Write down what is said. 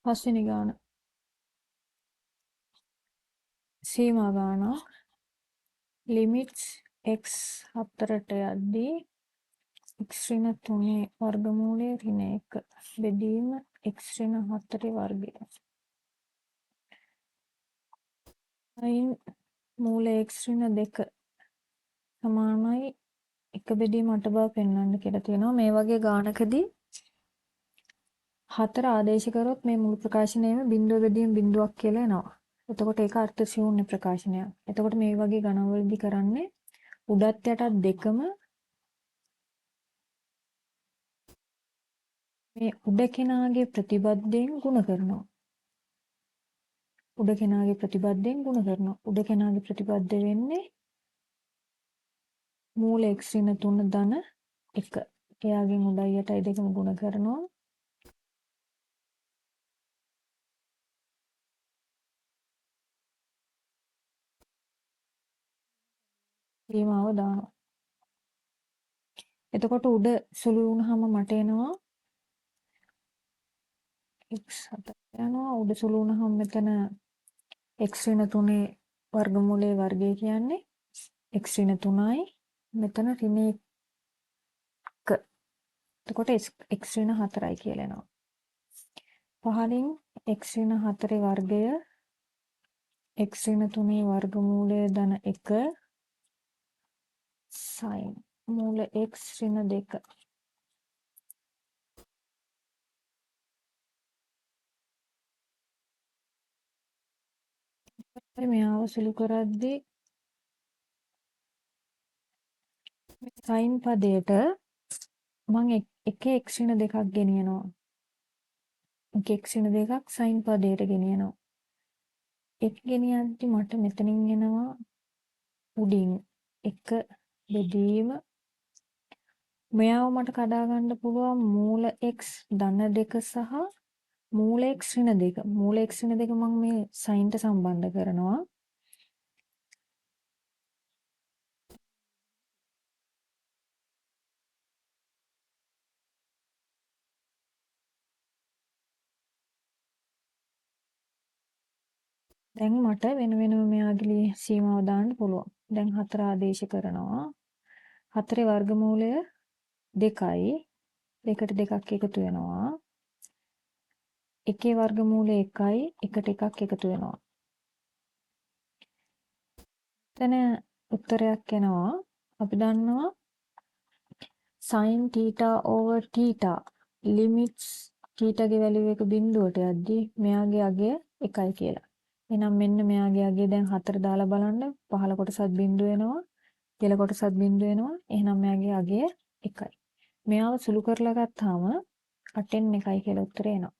පස්වෙනි ගාන සීමා ගාන ලිමිට්ස් x 4ට යද්දී x ඍණ 3 වර්ගමූලය ඍණ 1 බෙදීම x ඍණ 4 වර්ගය sin මූල x ඍණ 2 සමානයි 1 බෙදීම 8 බව පෙන්වන්න කියලා තියෙනවා. මේ වගේ ගානකදී 4 ආදේශ කරොත් මේ මුළු ප්‍රකාශනයම බිඳුව බෙදීම බිඳුවක් කියලා එනවා. එතකොට ඒක අර්ථ ශූන්‍ය ප්‍රකාශනයක්. එතකොට මේ වගේ ගණන්වලදී කරන්නේ උඩත් යටත් දෙකම මේ උඩ කෙනාගේ ප්‍රතිබද්ධයෙන් ಗುಣ කරනවා. උඩ කෙනාගේ ප්‍රතිබද්ධයෙන් ಗುಣ කරනවා. උඩ කෙනාගේ ප්‍රතිබද්ධ වෙන්නේ මූල x ඍණ 3 ධන 1. එයාගෙන් උඩයි යටයි දෙකම ಗುಣ කරනවා. සීමාව දානවා. එතකොට උඩ සුළු වුණාම මට එනවා x 7 යනවා. උඩ සුළු වුණාම මෙතන x ඍණ 3 වර්ගමූලයේ වර්ගය කියන්නේ x ඍණ 3යි. මෙතන ඍණ 1. එතකොට x ඍණ 4යි කියලා එනවා. පහලින් x ඍණ 4 වර්ගය x ඍණ 3 වර්ගමූලය ධන 1 sin මූල x ඍණ 2 මෙයාව සුළු කරද්දී sin පදයට මම එක x ඍණ 2ක් ගෙනියනවා. එක x ඍණ 2ක් sin පදයට ගෙනියනවා. එක ගෙනියද්දි මට මෙතනින් එනවා උඩින් 1 බෙදීම මෙයාව මට කඩා ගන්න පුළුවන් මූල x ධන 2 සහ මූල x ඍණ 2. මූල x ඍණ 2 මම මේ sin ට සම්බන්ධ කරනවා. දැන් මට වෙන වෙනම මෙයාගේ සීමාව දාන්න පුළුවන්. දැන් 4 ආදේශ කරනවා. 4 වර්ගමූලය 2යි. 2ට 2ක් එකතු වෙනවා. 1 වර්ගමූලය 1යි. 1ට 1ක් එකතු වෙනවා. එතන උත්තරයක් එනවා. අපි දන්නවා sin theta over theta limits theta ගේ වැලියු එක බිඳුවට යද්දී මෙයාගේ අගය 1යි කියලා. එහෙනම් මෙන්න මෙයාගේ අගය දැන් 4 දාලා බලන්න. පහළ කොටසත් බිඳුව වෙනවා. පෙළ කොටසත් බිඳුව වෙනවා. එහෙනම් මෙයාගේ අගය 1යි. මෙයාව සුළු කරලා ගත්තාම 8න් 1යි කියලා උත්තරේ එනවා.